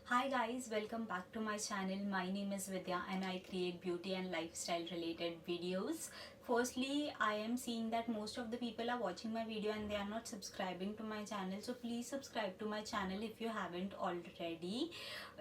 Hi guys, welcome back to my channel. My name is Vidya and I create beauty and lifestyle related videos. Firstly, I am seeing that most of the people are watching my video and they are not subscribing to my channel. So please subscribe to my channel if you haven't already.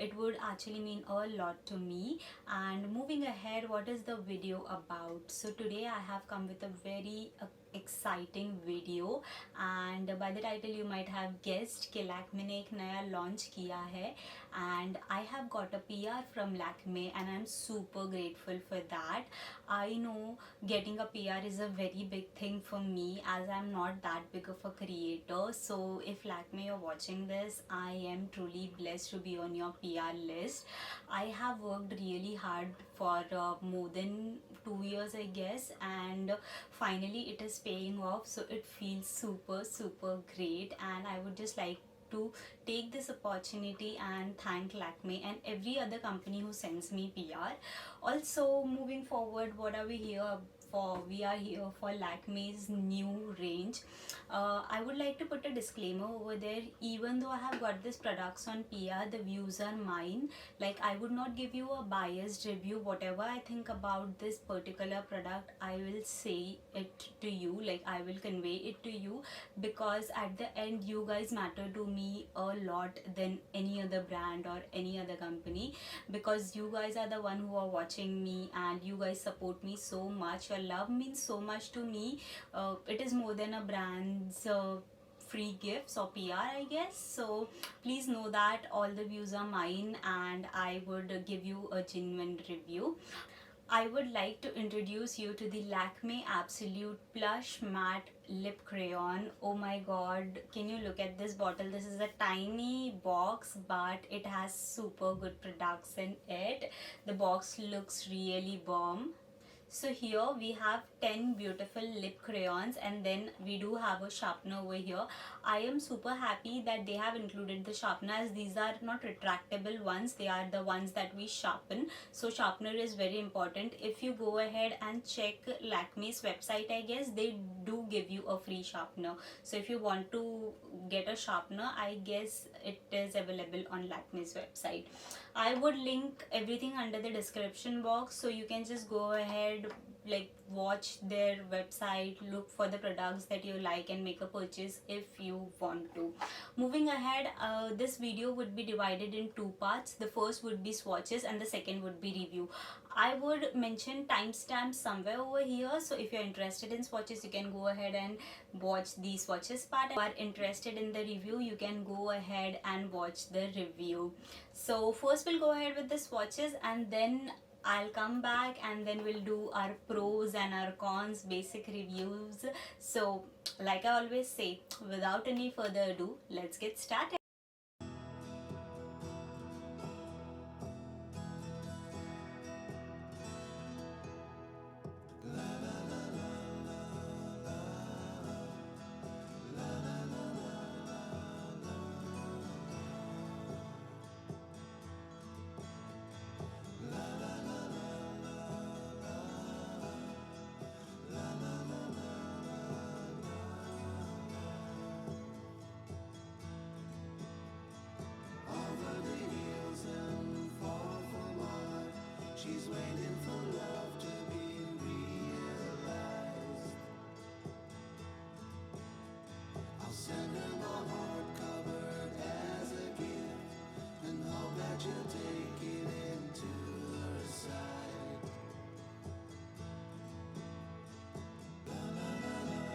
It would actually mean a lot to me. And moving ahead, what is the video about? So today I have come with a very exciting video, and by the title you might have guessed कि लैक्मे ने एक नया launch किया है and I have got a PR from Lakme and I'm super grateful for that. I know getting a PR is a very big thing for me as I'm not that big of a creator. So if Lakme you're watching this, I am truly blessed to be on your PR list. I have worked really hard for more than 2 years I guess, and finally it is paying off, so it feels super great. And I would just like to take this opportunity and thank Lakme and every other company who sends me PR. Also, moving forward, what are we here for? We are here for Lakme's new range. I would like to put a disclaimer over there. Even though I have got these products on PR, the views are mine. Like, I would not give you a biased review. Whatever I think about this particular product, I will say it to you. Like, I will convey it to you, because at the end you guys matter to me a lot than any other brand or any other company, because you guys are the one who are watching me and you guys support me so much. Your love means so much to me. It is more than a brand's free gifts or PR I guess. So please know that all the views are mine and I would give you a genuine review. I would like to introduce you to the Lakme Absolute Plush Matte Lip Crayon. Oh my god, can you look at this bottle? This is a tiny box but it has super good products in it. The box looks really bomb. So here we have 10 beautiful lip crayons and then we do have a sharpener over here. I am super happy that they have included the sharpener, as these are not retractable ones, they are the ones that we sharpen. So sharpener is very important. If you go ahead and check Lakme's website, I guess they do give you a free sharpener. So if you want to get a sharpener, I guess it is available on Lakme's website. I would link everything under the description box, so you can just go ahead, like, watch their website, look for the products that you like and make a purchase if you want to. Moving ahead, this video would be divided in two parts. The first would be swatches and the second would be review. I would mention timestamps somewhere over here, so if you're interested in swatches you can go ahead and watch the swatches part. If you are interested in the review, you can go ahead and watch the review. So first we'll go ahead with the swatches and then I'll come back and then we'll do our pros and our cons basic reviews. So like I always say, without any further ado, let's get started. She's waiting for love to be realized. I'll send her my heart covered as a gift and hope that you'll take it into her side. La la la la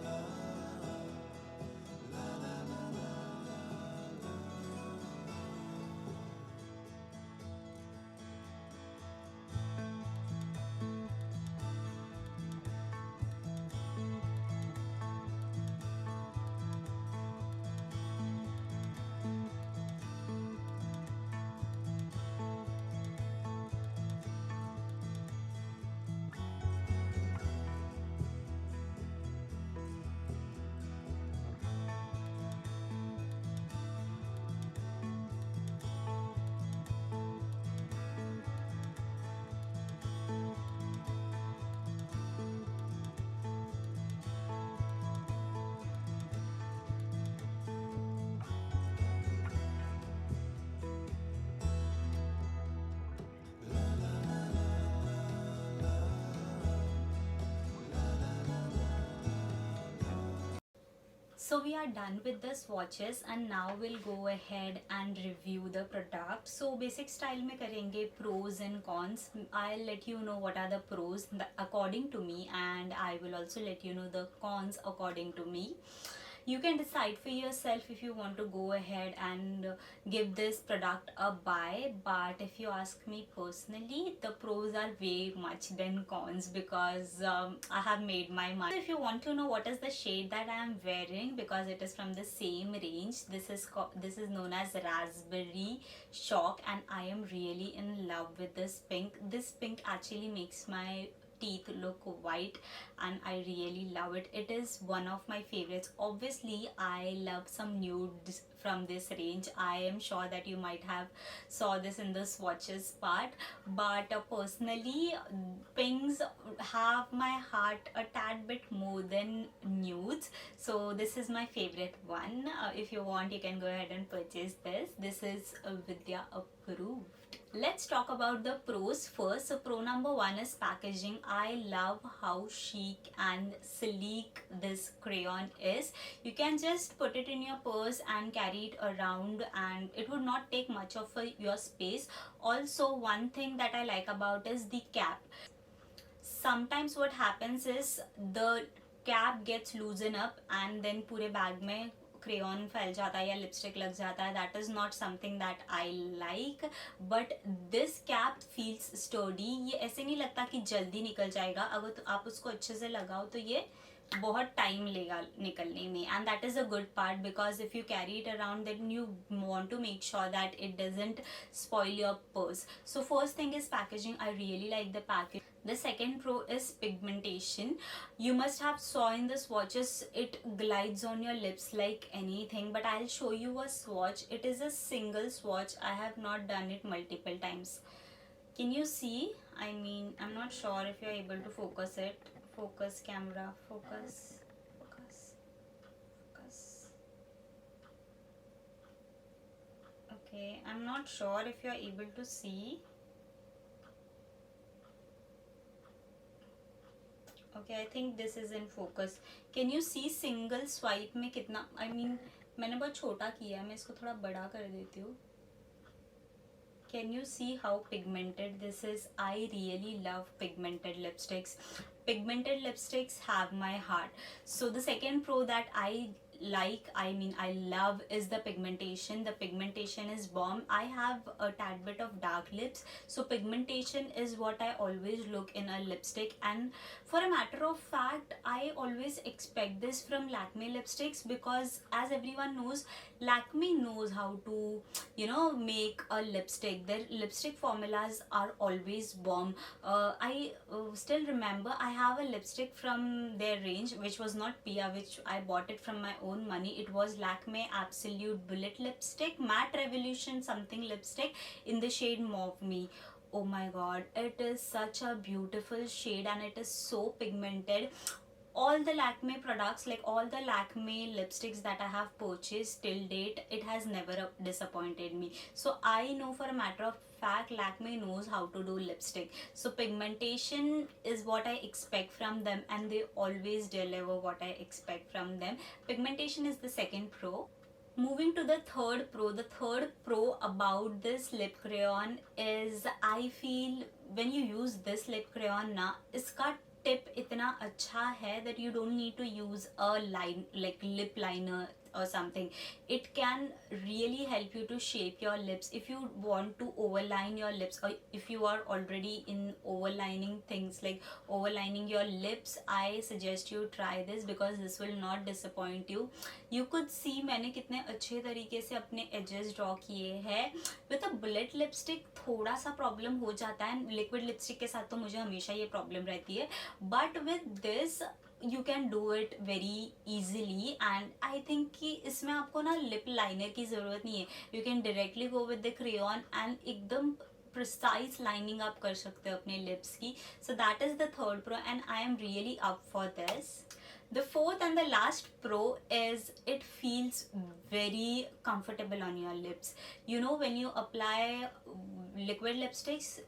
la la la la la la. So we are done with the swatches and now we'll go ahead and review the product. So basic style में करेंगे pros and cons. I'll let you know what are the pros according to me, and I will also let you know the cons according to me. You can decide for yourself if you want to go ahead and give this product a buy, but if you ask me personally, the pros are way much than cons because I have made my mind. If you want to know what is the shade that I am wearing, because it is from the same range, this is known as Raspberry Shock, and I am really in love with this pink. This pink actually makes my teeth look white and I really love it. It is one of my favorites. Obviously I love some nudes from this range. I am sure that you might have saw this in the swatches part, but personally pinks have my heart a tad bit more than nudes, so this is my favorite one. If you want, you can go ahead and purchase this. This is Vidya approved. Let's talk about the pros first. So pro number one is packaging. I love how chic and sleek this crayon is. You can just put it in your purse and carry it around and it would not take much of your space. Also, one thing that I like about is the cap. Sometimes what happens is the cap gets loosened up and then पूरे bag में crayon फैल जाता है या lipstick लग जाता है. That is not something that I like, but this cap feels sturdy. ये ऐसे नहीं लगता कि जल्दी निकल जाएगा. अगर तो आप उसको अच्छे से लगाओ तो ये बहुत टाइम लेगा निकलने में, and that is a good part because if you carry it around then you want to make sure that it doesn't spoil your purse. So first thing is packaging. I really like the package. The second pro is pigmentation. You must have saw in the swatches it glides on your lips like anything, but I'll show you a swatch. It is a single swatch. I have not done it multiple times. Can you see? I mean, I'm not sure if you're able to focus it. Focus camera, focus, focus, focus. Okay, I'm not sure if you're able to see. Okay, I think this is in focus. Can you see single swipe में कितना, I mean मैंने बहुत छोटा किया है, मैं इसको थोड़ा बड़ा कर देती हूँ. Can you see how pigmented this is? I really love pigmented lipsticks. Pigmented lipsticks have my heart. So the second pro that I love is the pigmentation. The pigmentation is bomb. I have a tad bit of dark lips, so pigmentation is what I always look in a lipstick, and for a matter of fact I always expect this from Lakme lipsticks because as everyone knows, Lakme knows how to make a lipstick. Their lipstick formulas are always bomb. I still remember I have a lipstick from their range which was not Pia, which I bought it from my own money. It was Lakme Absolute Bullet lipstick, matte revolution something lipstick in the shade Mauve Me. Oh my god, it is such a beautiful shade and it is so pigmented. All the Lakme products, like all the Lakme lipsticks that I have purchased till date, it has never disappointed me. So I know for a matter of fact Lakme knows how to do lipstick. So pigmentation is what I expect from them and they always deliver what I expect from them. Pigmentation is the second pro. Moving to the third pro. The third pro about this lip crayon is I feel when you use this lip crayon na, iska tip इतना अच्छा है that you don't need to use a line like lip liner or something. It can really help you to shape your lips if you want to overline your lips, or if you are already in overlining things like overlining your lips. I suggest you try this because this will not disappoint you. You could see मैंने कितने अच्छे तरीके से अपने edges draw किए हैं. With a bullet lipstick थोड़ा सा problem हो जाता है, liquid lipstick के साथ तो मुझे हमेशा ये problem रहती है, but with this you can do it very easily. And I think कि इसमें आपको ना lip liner की ज़रूरत नहीं है. You can directly go with the crayon and एकदम precise lining आप कर सकते हो अपने lips की. So that is the third pro and I am really up for this. The fourth and the last pro is it feels very comfortable on your lips. You know, when you apply liquid lipsticks,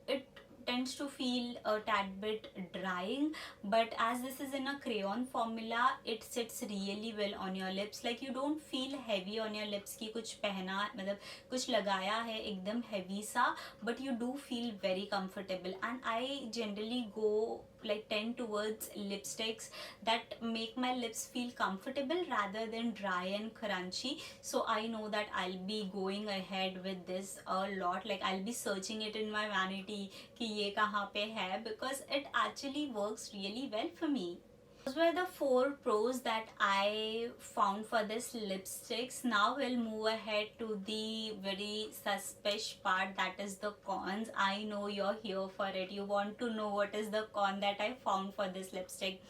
it tends to feel a tad bit drying, but as this is in a crayon formula, it sits really well on your lips. Like you don't feel heavy on your lips कि कुछ पहना मतलब कुछ लगाया है एकदम heavy सा, but you do feel very comfortable. And I generally go like tend towards lipsticks that make my lips feel comfortable rather than dry and crunchy. So I know that I'll be going ahead with this a lot. Like I'll be searching it in my vanity कि ये कहाँ पे है, because it actually works really well for me. Those were the 4 pros that I found for this lipsticks. Now we'll move ahead to the very suspicious part, that is the cons. I know you're here for it. You want to know what is the con that I found for this lipstick.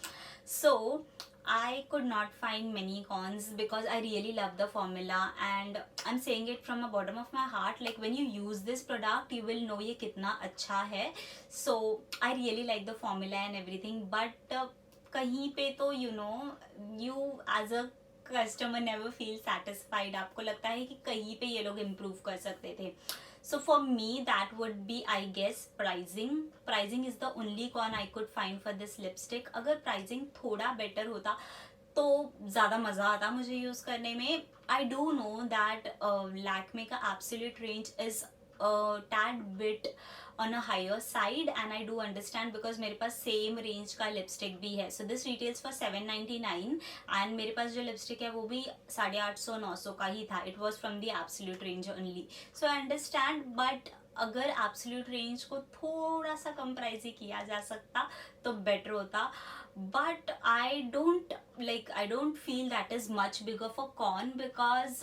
So I could not find many cons because I really love the formula, and I'm saying it from the bottom of my heart. Like when you use this product, you will know ये कितना अच्छा है. So I really like the formula and everything, but कहीं पे तो you as a customer never feel satisfied. आपको लगता है कि कहीं पे ये लोग improve कर सकते थे. So for me that would be, I guess, pricing. Pricing is the only con I could find for this lipstick. अगर pricing थोड़ा better होता तो ज़्यादा मज़ा आता मुझे यूज़ करने में. I do know that Lakme का absolute range is a tad bit on a higher side, and I do understand because मेरे पास same range का lipstick भी है. So this retails for 799 and मेरे पास जो lipstick है वो भी 850-900 का ही था. It was from the absolute range only. So I understand, but अगर absolute range को थोड़ा सा कम प्राइस ही किया जा सकता तो better होता. But I don't feel that is much bigger for con because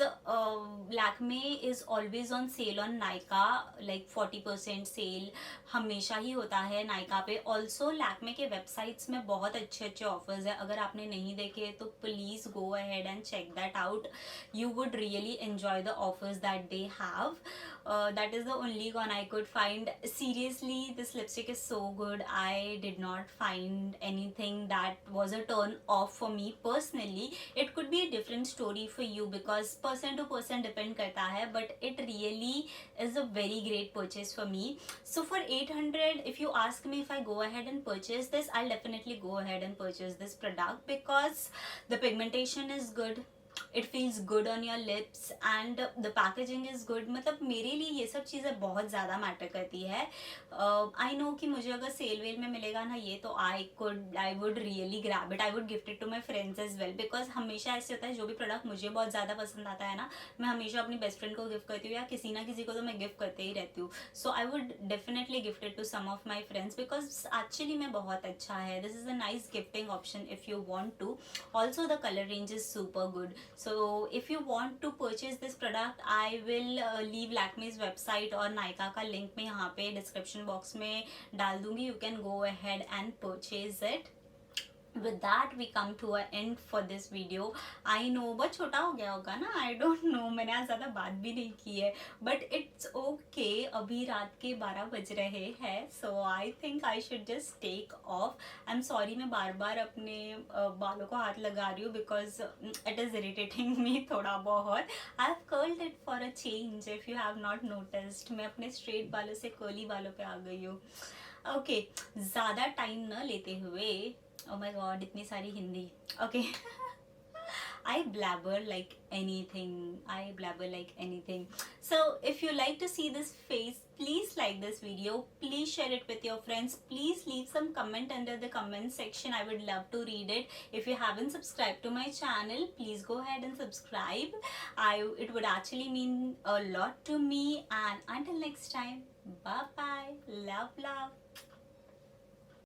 Lakme is always on sale on Nykaa, like 40% sale हमेशा ही होता है Nykaa पे. Also Lakme के websites में बहुत अच्छे अच्छे offers है. अगर आपने नहीं देखे तो please go ahead and check that out. You would really enjoy the offers that they have. That is the only con I could find. Seriously, this lipstick is so good. I did not find anything that was a turn off for me personally. It could be a different story for you because person to person depend करता है, but it really is a very great purchase for me. So for 800, if you ask me if I go ahead and purchase this, I'll definitely go ahead and purchase this product because the pigmentation is good. It feels good on your lips and the packaging is good. मतलब मेरे लिए ये सब चीज़ें बहुत ज़्यादा matter करती है. I know कि मुझे अगर सेल वेल में मिलेगा ना ये तो I would really grab it. I would gift it to my friends as well because हमेशा ऐसे होता है जो भी प्रोडक्ट मुझे बहुत ज़्यादा पसंद आता है ना, मैं हमेशा अपनी बेस्ट फ्रेंड को गिफ्ट करती हूँ या किसी ना किसी को तो मैं गिफ्ट करते ही रहती हूँ. So I would definitely gift it to some of my friends because actually में बहुत अच्छा है. This is a nice gifting option if you want to. Also the color range is super good. So if you want to purchase this product, I will leave Lakme's website और Nykaa का link मैं यहाँ पे description box में डाल दूँगी. You can go ahead and purchase it. With that we come to an end for this video. I know बहुत छोटा हो गया होगा ना, I don't know, मैंने आज ज़्यादा बात भी नहीं की है, but it's okay. अभी रात के 12 बज रहे हैं, so I think I should just take off. I'm sorry मैं बार बार अपने बालों को हाथ लगा रही हूँ because it is irritating me थोड़ा बहुत. I've curled it for a change if you have not noticed. मैं अपने straight बालों से curly बालों पे आ गई हूँ. Okay, ज़्यादा टाइम न लेते हुए, oh my god, इतनी सारी Hindi. Okay. I blabber like anything. So if you like to see this face, please like this video, please share it with your friends, please leave some comment under the comment section. I would love to read it. If you haven't subscribed to my channel, please go ahead and subscribe. It would actually mean a lot to me. And until next time, bye bye, love.